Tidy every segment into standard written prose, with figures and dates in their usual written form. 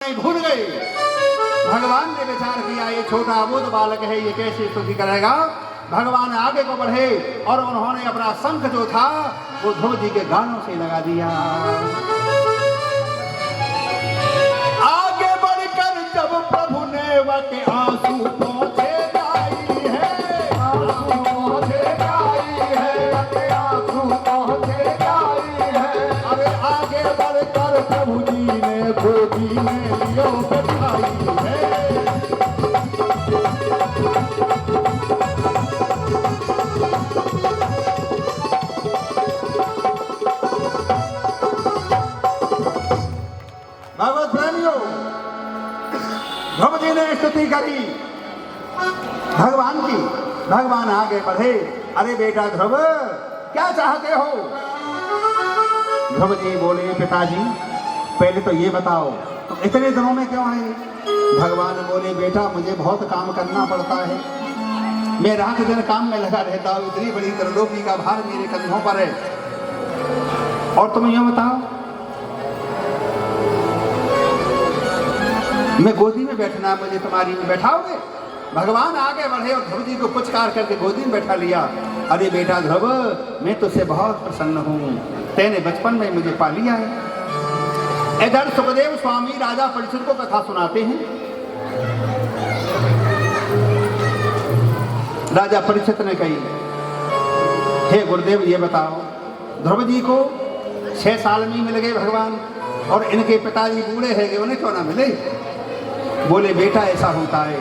भूल गए। भगवान ने विचार किया ये छोटा अबोध बालक है, ये कैसे स्तुति करेगा। भगवान आगे को बढ़े और उन्होंने अपना शंख जो था वो ध्रुव जी के गानों से लगा दिया। आगे बढ़कर जब प्रभु ने वके आंसू पहुंचे गाई है, आंसू पहुंचे गाई है, वके आंसू पहुंचे गाई है। अरे आगे बढ़कर प्रभु जी ने गोदी में लियो बिठाई है। भगवत प्रेमियों, ध्रुव जी ने स्तुति करी भगवान की। भगवान आगे बढ़े, अरे बेटा ध्रुव क्या चाहते हो। ध्रुव जी बोले पिताजी पहले तो ये बताओ इतने दिनों में क्यों आए। भगवान बोले बेटा मुझे बहुत काम करना पड़ता है, मैं रात दिन काम में लगा रहता हूँ, इतनी बड़ी त्रिलोकी का भार मेरे कंधों पर है। और तुम यूँ बताओ मैं गोदी में बैठना, मुझे तुम्हारी में बैठाओगे। भगवान आगे बढ़े और ध्रुव जी को पुचकार करके गोदी में बैठा लिया। अरे बेटा ध्रुव मैं तुझसे बहुत प्रसन्न हूँ, तेने बचपन में मुझे पा लिया है। इधर सुखदेव स्वामी राजा परीक्षित को कथा सुनाते हैं। राजा परीक्षित ने कही हे गुरुदेव ये बताओ ध्रुव जी को 6 साल में मिल गए भगवान और इनके पिताजी बूढ़े हैं, उन्हें क्यों ना मिले। बोले बेटा ऐसा होता है,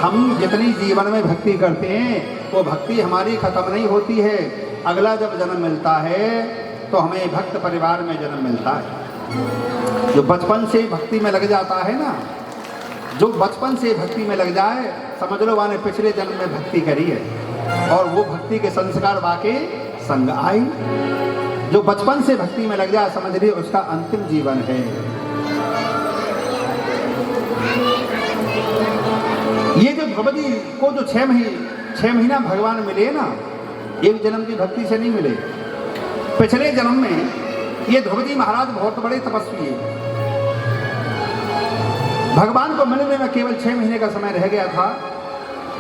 हम जितनी जीवन में भक्ति करते हैं वो भक्ति हमारी खत्म नहीं होती है। अगला जब जन्म मिलता है तो हमें भक्त परिवार में जन्म मिलता है। जो बचपन से भक्ति में लग जाता है ना, जो बचपन से भक्ति में लग जाए समझ लो वाने पिछले जन्म में भक्ति करी है और वो भक्ति के संस्कार वाके संग आई। जो बचपन से भक्ति में लग जाए समझ लीजिए उसका अंतिम जीवन है। ये जो ध्रुव जी को जो 6 महीना भगवान मिले ना, एक जन्म की भक्ति से नहीं मिले। पिछले जन्म में ये ध्रुव जी महाराज बहुत बड़े तपस्वी है। भगवान को मिलने में केवल 6 महीने का समय रह गया था।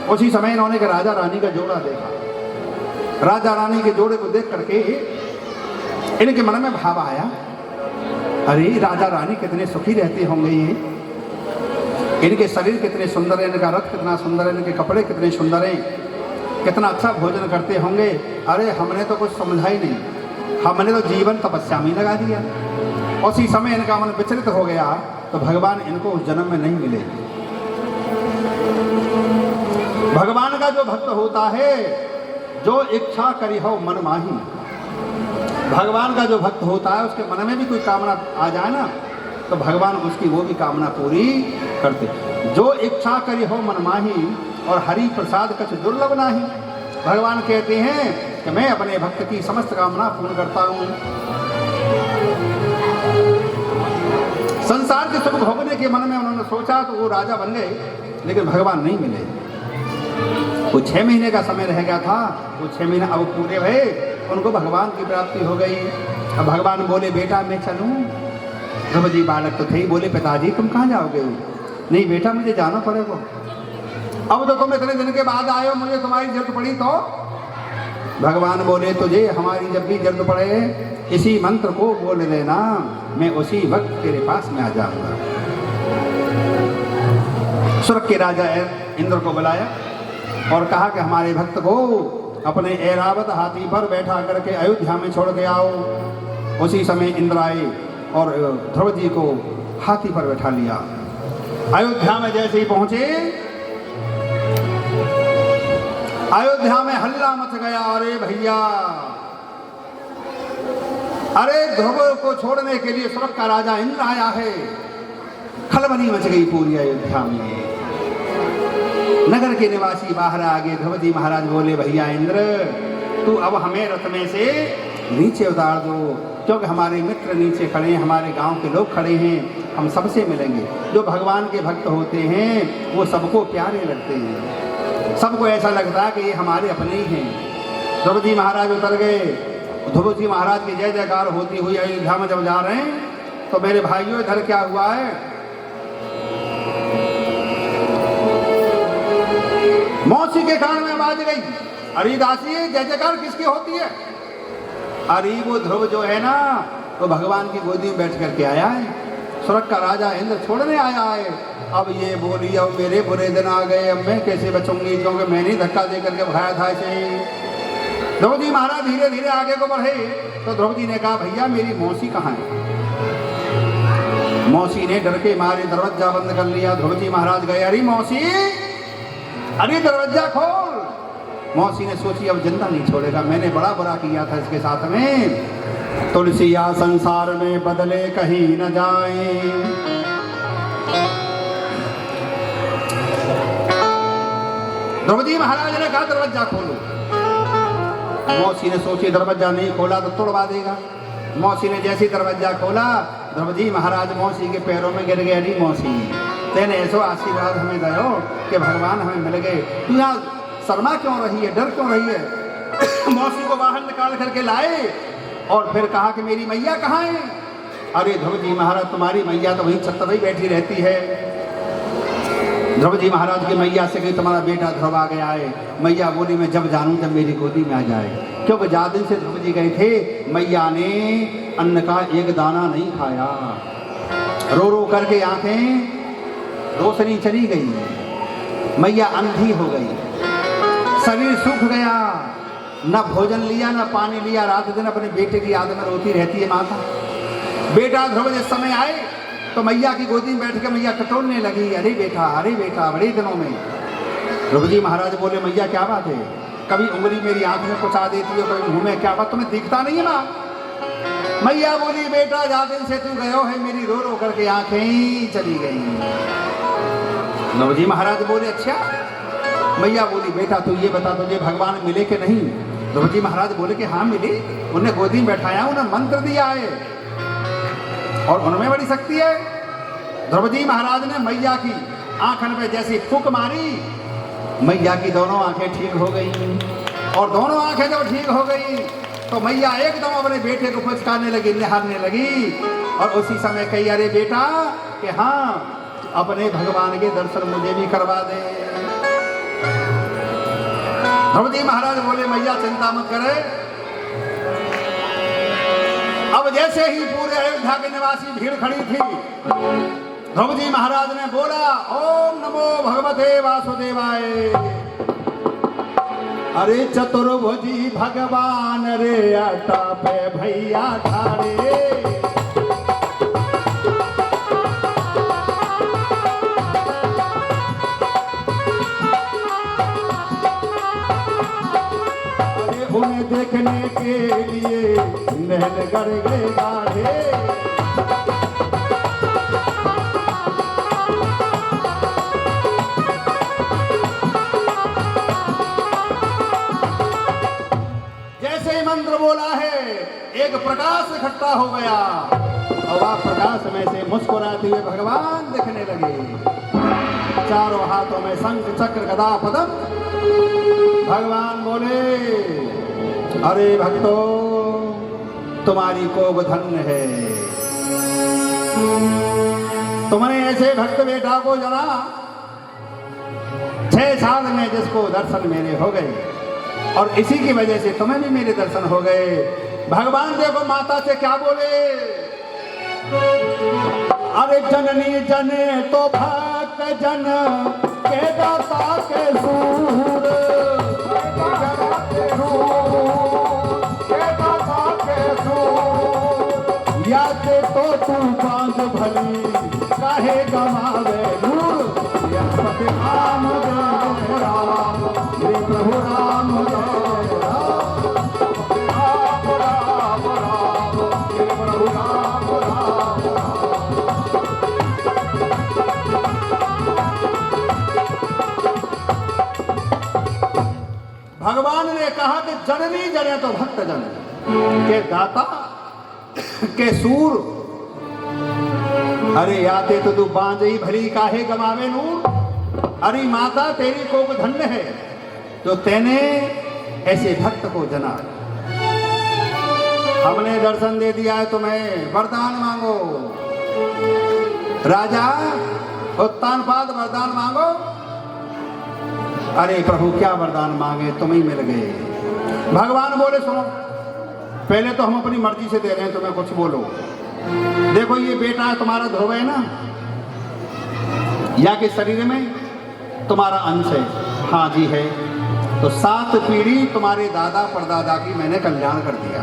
उसी समय इन्होंने एक राजा रानी का जोड़ा देखा। राजा रानी के जोड़े को देख करके इनके मन में भाव आया, अरे राजा रानी कितने सुखी रहते होंगे, ये इनके शरीर कितने सुंदर है, इनका रथ कितना सुंदर है, इनके कपड़े कितने सुंदर हैं, कितना अच्छा भोजन करते होंगे। अरे हमने तो कुछ समझा ही नहीं, हमने तो जीवन तपस्या में लगा दिया। उसी समय इनका मन विचलित हो गया तो भगवान इनको उस जन्म में नहीं मिले। भगवान का जो भक्त होता है, जो इच्छा करी हो मन माही, भगवान का जो भक्त होता है उसके मन में भी कोई कामना आ जाए ना तो भगवान उसकी वो भी कामना पूरी करते। जो इच्छा करी हो मन माही और हरि प्रसाद कछ दुर्लभ नाही। भगवान कहते हैं कि मैं अपने भक्त की समस्त कामना पूर्ण करता हूँ। संसार के सुख भोगने के मन में उन्होंने सोचा तो वो राजा बन गए, लेकिन भगवान नहीं मिले। वो 6 महीने का समय रह गया था, वो 6 महीने अब पूरे हुए, उनको भगवान की प्राप्ति हो गई। अब भगवान बोले बेटा मैं चलूं। ध्रुव जी बालक तो थे ही, बोले पिताजी तुम कहाँ जाओगे। नहीं बेटा मुझे जाना पड़ेगा। अब तो तुम इतने दिन के बाद आए हो, मुझे तुम्हारी जरूरत पड़ी तो। भगवान बोले तुझे हमारी जब भी जरूरत पड़े इसी मंत्र को बोल देना, मैं उसी वक्त तेरे पास में आ जाऊंगा। स्वर्ग के राजा इंद्र को बुलाया और कहा कि हमारे भक्त को अपने ऐरावत हाथी पर बैठा करके अयोध्या में छोड़ के आओ। उसी समय इंद्र आए और ध्रुव जी को हाथी पर बैठा लिया। अयोध्या में जैसे ही पहुंचे, अयोध्या में हल्ला मच गया। अरे भैया, अरे ध्रुव को छोड़ने के लिए स्वर्ग का राजा इंद्र आया है। खलबली मच गई पूरी अयोध्या में। नगर के निवासी बाहर आ गए। ध्रुव जी महाराज बोले भैया इंद्र तू अब हमें रथ में से नीचे उतार दो, क्योंकि हमारे मित्र नीचे खड़े हैं, हमारे गांव के लोग खड़े हैं, हम सबसे मिलेंगे। जो भगवान के भक्त होते हैं वो सबको प्यारे लगते हैं, सबको ऐसा लगता है कि ये हमारे अपने ही हैं। ध्रुव जी महाराज उतर गए। ध्रुव जी महाराज की जय जयकार होती हुई अयोध्या में जब जा रहे हैं तो मेरे भाइयों इधर क्या हुआ है, मौसी के कान में आवाज गई, अरे दासी जय जयकार किसकी होती है? अरे वो ध्रुव जो है ना, वो भगवान की गोदी में बैठ करके आया है, स्वर्ग का राजा इंद्र छोड़ने आया है। अब ये बोली अब मेरे बुरे दिन आ गए, अब मैं कैसे बचूंगी, क्योंकि मैंने धक्का दे करके भगाया था इसे। ध्रुव जी महाराज धीरे धीरे आगे को बढ़े तो ध्रुव जी ने कहा, भैया मेरी मौसी कहाँ है? मौसी ने डर के मारे दरवाजा बंद कर लिया। ध्रुव जी महाराज गए, अरे मौसी, अरे दरवाजा खोल। मौसी ने सोची अब जिंदा नहीं छोड़ेगा, मैंने बड़ा बुरा किया था इसके साथ में। तुलसिया संसार में बदले कहीं न जाए। ध्रुव जी महाराज ने कहा दरवाजा खोलो। मौसी ने सोची दरवाजा नहीं खोला तो तोड़वा देगा। मौसी ने जैसे दरवाजा खोला, ध्रुव जी महाराज मौसी के पैरों में गिर गए। अरे मौसी, तेने ऐसो आशीर्वाद हमें दयो कि भगवान हमें मिल गए, तू यहाँ शर्मा क्यों रही है, डर क्यों रही है? मौसी को बाहर निकाल करके लाए और फिर कहा कि मेरी मैया कहाँ है? अरे ध्रुव जी महाराज तुम्हारी मैया तो वहीं छत पर ही बैठी रहती है। ध्रुव जी महाराज की मैया से कही तुम्हारा बेटा ध्रुव आ गया है। मैया बोली मैं जब जानूं जब मेरी गोदी में आ जाए, क्योंकि ज्यादा दिन से ध्रुव जी गए थे, मैया ने अन्न का एक दाना नहीं खाया। रो रो करके आंखें रोशनी चली गई, मैया अंधी हो गई, शरीर सूख गया, न भोजन लिया न पानी लिया, रात दिन अपने बेटे की याद में रोती रहती है माता। बेटा ध्रुव जिस समय आए तो मैया की गोदी में बैठ के मैया टटोलने लगी, अरे बेटा बड़े दिनों में। ध्रुव जी महाराज बोले, मैया क्या बात है, कभी उंगली मेरी आंख में पहुंचा देती हो, कभी मुंह में, क्या बात तुम्हें दिखता नहीं है माँ? मैया बोली, बेटा ज्यादा दिन से तू गयो है, मेरी रो रो करके आंखें चली गई। ध्रुव जी महाराज बोले, अच्छा। मैया बोली, बेटा तू ये बता तुझे भगवान मिले कि नहीं? ध्रुव जी महाराज बोले कि हाँ मिले, उन्हें गोदी में बैठाया, उन्हें मंत्र दिया है और उनमें बड़ी शक्ति है। ध्रुव जी महाराज ने मैया की आंखन पे जैसी फूंक मारी, मैया की दोनों आंखें ठीक हो गई। और दोनों आंखें जब ठीक हो गई तो मैया एकदम अपने बेटे को फुचकारने लगी, निहारने लगी और उसी समय कही, अरे बेटा कि हाँ अपने भगवान के दर्शन मुझे भी करवा दे। ध्रुव जी महाराज बोले, मैया चिंता मत करे। अब जैसे ही पूरे अयोध्या के निवासी भीड़ खड़ी थी, ध्रुव जी महाराज ने बोला, ओम नमो भगवते वासुदेवाय। अरे चतुर्भुजी भगवान रे अटा पे भैया ठाड़े। उन्हें देखने के लिए नहल कर गए गाढ़े। जैसे ही मंत्र बोला है, एक प्रकाश इकट्ठा हो गया और वह प्रकाश में से मुस्कुराते हुए भगवान दिखने लगे। चारों हाथों में शंख चक्र गदा पद्म। भगवान बोले, अरे भक्तों तुम्हारी कोब धन्य है, तुमने ऐसे भक्त बेटा को जना 6 साल में जिसको दर्शन मेरे हो गए और इसी की वजह से तुम्हें भी मेरे दर्शन हो गए। भगवान देखो माता से क्या बोले, अरे जननी जने तो भक्त जन के दाता के सूर, याते तो तू बांध भली काहे गवावे नूर। पति राम जय राम, हे प्रभु राम जय राम, राम राम राम, हे प्रभु राम राम भगवान ने कहा कि जननी जने तो भक्त जन के दाता के सूर। अरे आते तो तू बांझई भली काहे गवावे नूर। अरे माता तेरी कोप धन्य है जो तेने ऐसे भक्त को जना। हमने दर्शन दे दिया है तुम्हें, वरदान मांगो। राजा उत्तानपाद वरदान मांगो। अरे प्रभु क्या वरदान मांगे, तुम ही मिल गए। भगवान बोले सुनो, पहले तो हम अपनी मर्जी से दे रहे हैं, तुम्हें कुछ बोलो। देखो ये बेटा तुम्हारा ध्रुव है ना, या के शरीर में तुम्हारा अंश है? हाँ जी है। तो 7 पीढ़ी तुम्हारे दादा परदादा की मैंने कल्याण कर दिया।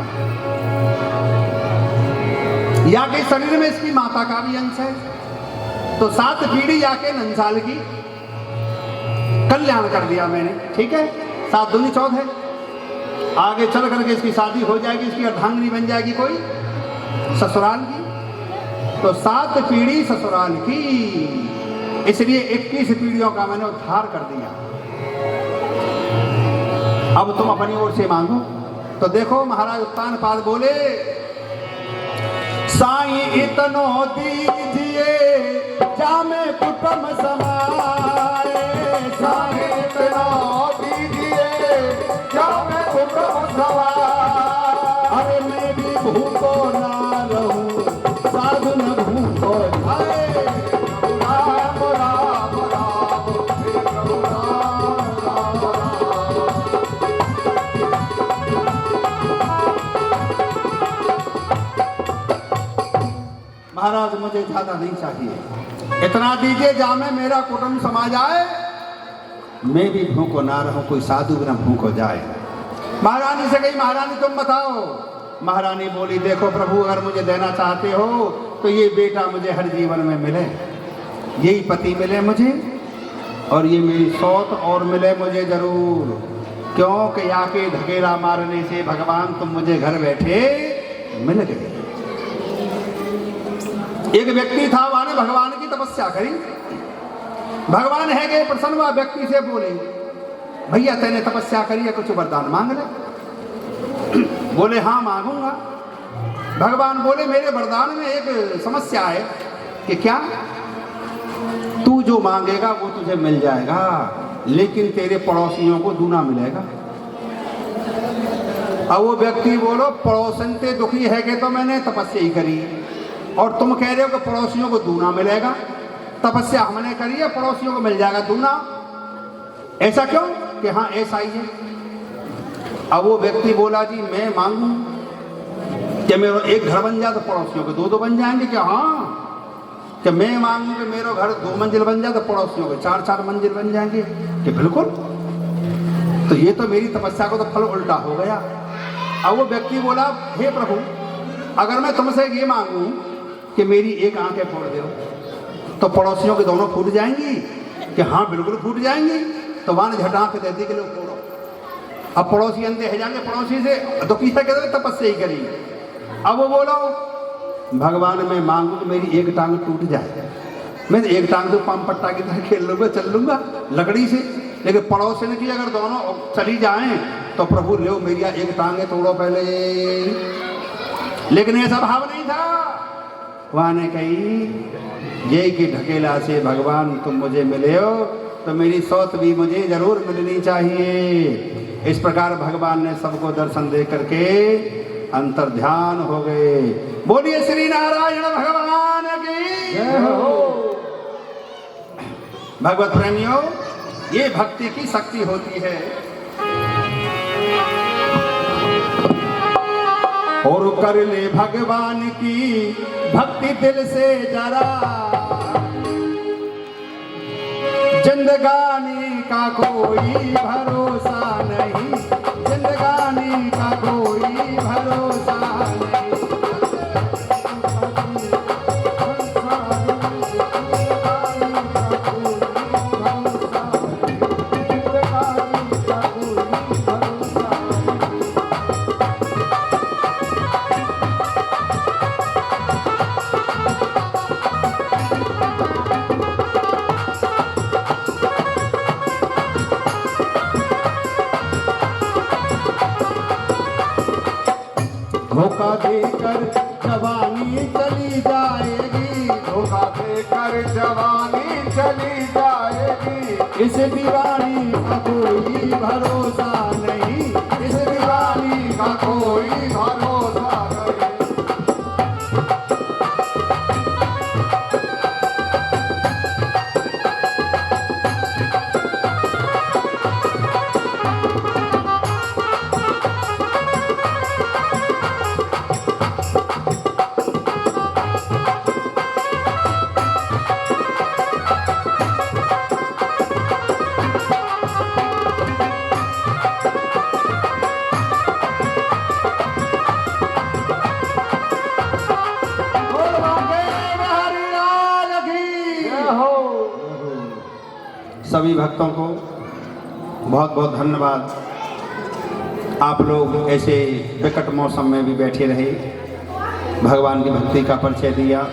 या के शरीर में इसकी माता का भी अंश है, तो 7 पीढ़ी या के नंसाल की कल्याण कर दिया मैंने। ठीक है, 7 दूनी 14। आगे चल करके इसकी शादी हो जाएगी, इसकी अर्धांगिनी बन जाएगी कोई ससुराल की, तो 7 पीढ़ी ससुराल की, इसलिए 21 पीढ़ियों का मैंने उद्धार कर दिया। अब तुम अपनी ओर से मांगो। तो देखो महाराज उत्तानपाद बोले, साईं इतनो दीजिए जामे कुटुंब समाए, साईं इतनो दीजिए जामे कुटुंब समाए। अरे मैं भी भूखो ना रहूं, साधु न भूखो जाए। राम राम राम राम राम राम। महाराज मुझे ज्यादा नहीं चाहिए, इतना दीजिए जामे मेरा कुटुंब समा जाए, मैं भी भूखो ना रहूं, कोई साधु न भूखो जाए। महारानी से कही, महारानी तुम बताओ। महारानी बोली, देखो प्रभु अगर मुझे देना चाहते हो तो ये बेटा मुझे हर जीवन में मिले, यही पति मिले मुझे, और ये मेरी सौत और मिले मुझे जरूर। क्योंकि आके ढकेला मारने से भगवान तुम मुझे घर बैठे मिल गए। एक व्यक्ति था, वहां भगवान की तपस्या करी, भगवान है गए प्रसन्न हुआ, व्यक्ति से बोले, भैया तेने तपस्या करी है, कुछ वरदान मांग ले। बोले हाँ मांगूंगा। भगवान बोले, मेरे वरदान में एक समस्या है कि क्या? तू जो मांगेगा वो तुझे मिल जाएगा, लेकिन तेरे पड़ोसियों को दूना मिलेगा। अब वो व्यक्ति बोलो, पड़ोसन ते दुखी है कि तो मैंने तपस्या ही करी, और तुम कह रहे हो कि पड़ोसियों को दूना मिलेगा। तपस्या हमने करी है, पड़ोसियों को मिल जाएगा दूना, ऐसा क्यों? कि हाँ ऐसा ही है। अब वो व्यक्ति बोला, जी मैं मांगू कि मेरा एक घर बन जाए तो पड़ोसियों को 2-2 बन जाएंगे क्या? हाँ। कि मैं मांगू कि मेरा घर 2 मंजिल बन जाए तो पड़ोसियों को 4-4 मंजिल बन जाएंगे? कि बिल्कुल। तो ये तो मेरी तपस्या को तो फल उल्टा हो गया। अब वो व्यक्ति बोला, हे प्रभु अगर मैं तुमसे ये मांगू कि मेरी एक आंखें फोड़ दो तो पड़ोसियों के दोनों फूट जाएंगी? कि हाँ बिल्कुल फूट जाएंगी। तो वहां झटा के दे दी कि लोग फोड़ो। अब पड़ोसी अंधे है जाएंगे, पड़ोसी से दुखी है कहते तपस्या ही करी। अब वो बोलो, भगवान मैं मांगू कि मेरी एक टांग टूट जाए, मैं एक टांग तो पाम पट्टा की तरह खेल लूंगा, चल लूंगा लकड़ी से, लेकिन पड़ोसी की अगर दोनों चली जाएं तो प्रभु लो मेरी एक टांगे तोड़ो पहले। लेकिन ऐसा भाव नहीं था। वहां ने कही, ये कि ढकेला से भगवान तुम मुझे मिले हो तो मेरी सौत भी मुझे जरूर मिलनी चाहिए। इस प्रकार भगवान ने सबको दर्शन दे करके अंतर ध्यान हो गए। बोलिए श्री नारायण भगवान की जय हो। भगवत प्रेमियों, ये भक्ति की शक्ति होती है। और कर ले भगवान की भक्ति दिल से जरा, जिंदगानी का कोई भरोसा नहीं, जिंदगानी का कोई भरोसा नहीं। धोखा देकर जवानी चली जाएगी, धोखा देकर जवानी चली जाएगी। इस दीवानी का कोई भरोसा नहीं, इस दीवानी का कोई भरोसा नहीं। सभी भक्तों को बहुत बहुत धन्यवाद। आप लोग ऐसे विकट मौसम में भी बैठे रहे, भगवान की भक्ति का परिचय दिया।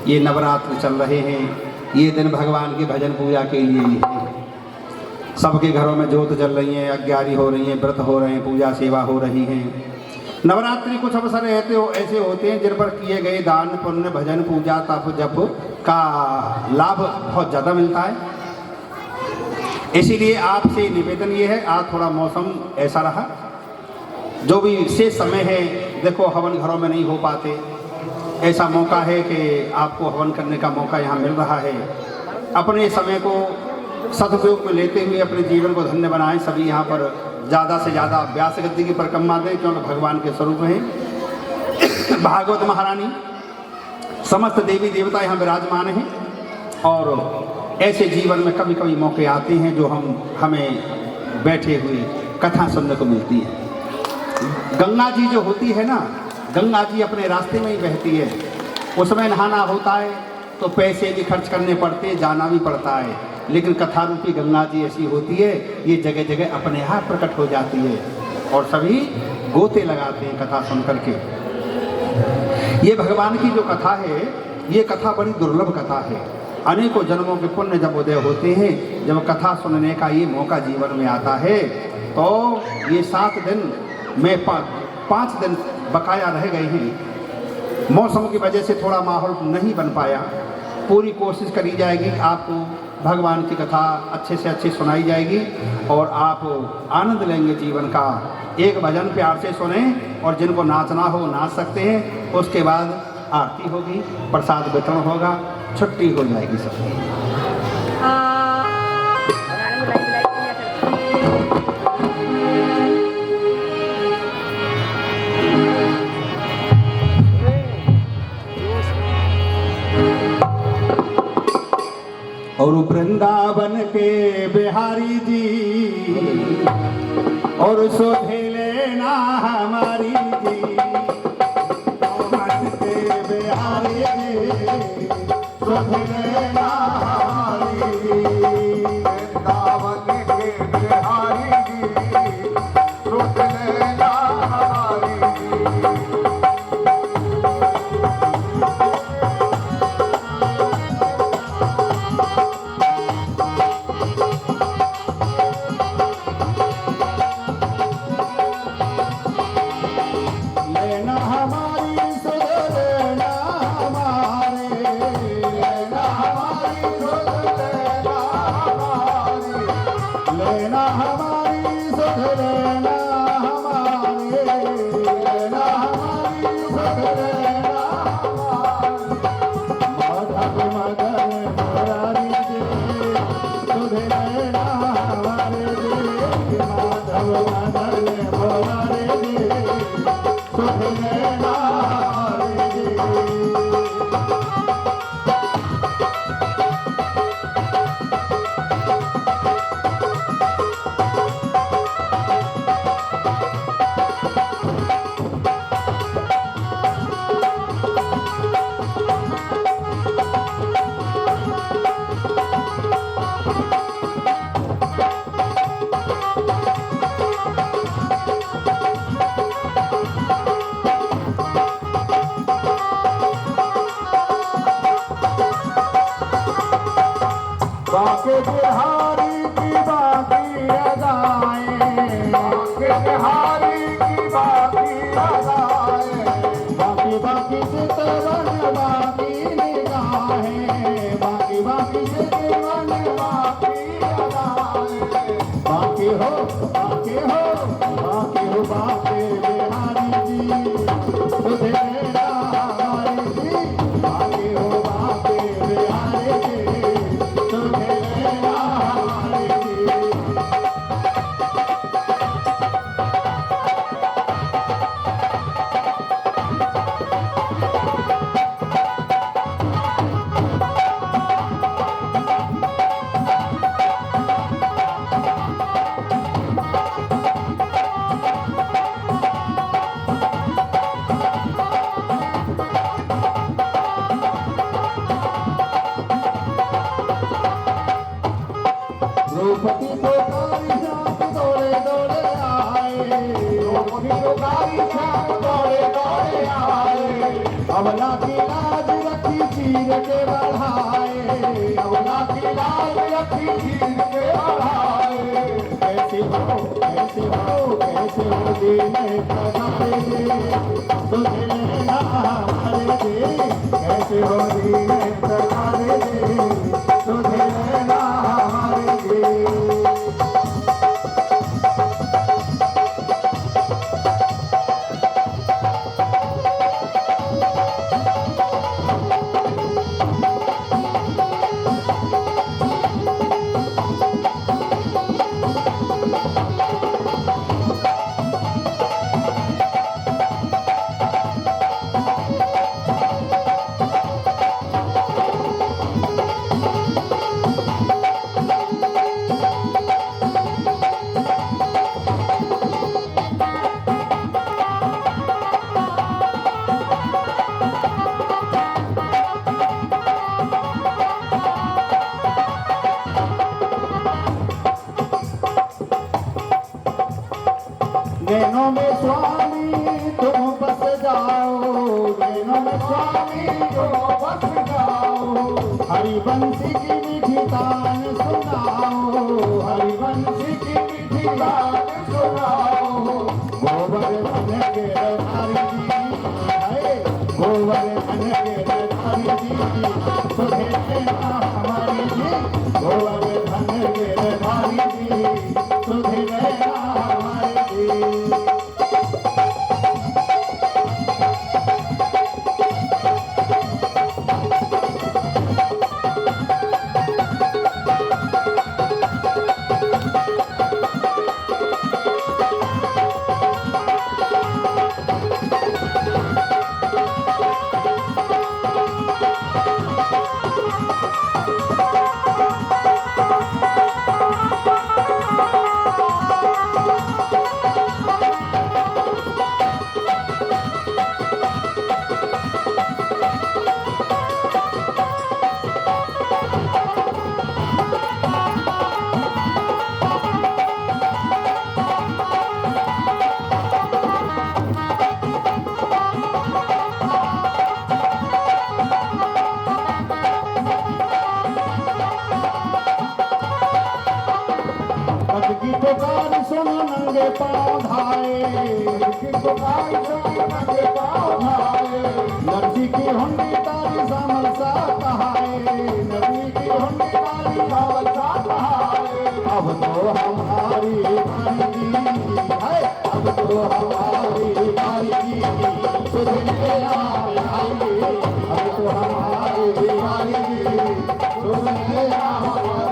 ये नवरात्र चल रहे हैं, ये दिन भगवान के भजन पूजा के लिए ही है। सबके घरों में ज्योत जल रही है, अग्यारी हो रही है, व्रत हो रहे हैं, पूजा सेवा हो रही है। नवरात्रि कुछ अवसर ऐसे होते हैं जिन पर किए गए दान पुण्य भजन पूजा तप जप का लाभ बहुत ज़्यादा मिलता है। इसीलिए आपसे निवेदन ये है, आज थोड़ा मौसम ऐसा रहा, जो भी विशेष समय है, देखो हवन घरों में नहीं हो पाते, ऐसा मौका है कि आपको हवन करने का मौका यहाँ मिल रहा है। अपने समय को सदुपयोग में लेते हुए अपने जीवन को धन्य बनाएं। सभी यहाँ पर ज़्यादा से ज़्यादा व्यास गद्दी की परिक्रमा दें, क्योंकि भगवान के स्वरूप हैं। भागवत महारानी समस्त देवी देवता यहाँ विराजमान हैं, और ऐसे जीवन में कभी कभी मौके आते हैं जो हमें बैठे हुए कथा सुनने को मिलती है। गंगा जी जो होती है ना, गंगा जी अपने रास्ते में ही बहती है, उसमें नहाना होता है तो पैसे भी खर्च करने पड़ते हैं, जाना भी पड़ता है, लेकिन कथा रूपी गंगा जी ऐसी होती है, ये जगह जगह अपने आप प्रकट हो जाती है और सभी गोते लगाते हैं कथा सुन करके। ये भगवान की जो कथा है, ये कथा बड़ी दुर्लभ कथा है। अनेकों जन्मों के पुण्य जब उदय होते हैं, जब कथा सुनने का ये मौका जीवन में आता है, तो ये 7 दिन में 5 दिन बकाया रह गए हैं। मौसम की वजह से थोड़ा माहौल नहीं बन पाया। पूरी कोशिश करी जाएगी कि आपको भगवान की कथा अच्छे से अच्छी सुनाई जाएगी और आप आनंद लेंगे जीवन का। एक भजन प्यार से सुने, और जिनको नाचना हो नाच सकते हैं। उसके बाद आरती होगी, प्रसाद वितरण होगा, छुट्टी हो जाएगी सबकी। और वृंदावन के बिहारी जी और सोधे लेना हमारी जी, वृंदावन के बिहारी जी सोधे लेना हमारी जी, वृंदावन के बिहारी जी सोधे लेना हमारी जी। बाके बिहारी की बाकी अदाएं, बाके बिहारी की बाकी अदाएं, बाकी बाकी चितवन बाकी निगाहें, बाकी बाकी चितवन बाकी अदाएं, बाकी हो बाकी हो बाकी हो बाके बिहारी जी तुझे मेरा हमारी जी, बाकी हो बाके बिहारी जी। द्रौपदी को कारी श्याम दौड़े दौड़े आए, द्रौपदी को कारी श्याम दौड़े दौड़े आए। अबला की लाज रखी चीर के बढ़ाए, अबला की लाज रखी चीर के बढ़ाए। कैसे हो कैसे हो कैसे हो दीन प्रधान तुझे लेना हमारे दे, कैसे हो दीन प्रधान तुझे लेना हमारे दे। नैनों में स्वामी तुम बस जाओ, नैनों में स्वामी तुम बस जाओ। हरिवंशी की मीठी तान सुनाओ, हरिवंशी की मीठी तान सुनाओ। गोवर्धन के रधारी जी, गोवर्धन के रधारी जी तुझे लेना हमारी जी, गोवर्धन के रधारी जी तुझे लेना हमारी जी। की पुकार सुनो नंगे पाँव धाए, की पुकार सुनो नंगे पाँव धाए। नरसी की हुंडी तारी सामल सा कहाए, नरसी की हुंडी तारी सामल सा कहाए। अब तो हमारी बारी है, अब तो हमारी बारी तुझे लेना आएगी, अब तो हमारी बारी तुझे लेना हमारी।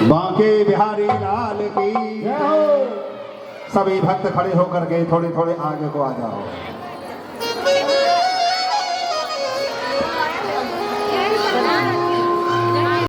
बांके बिहारी लाल की जय हो। सभी भक्त खड़े होकर के थोड़े थोड़े आगे को आ जाओ।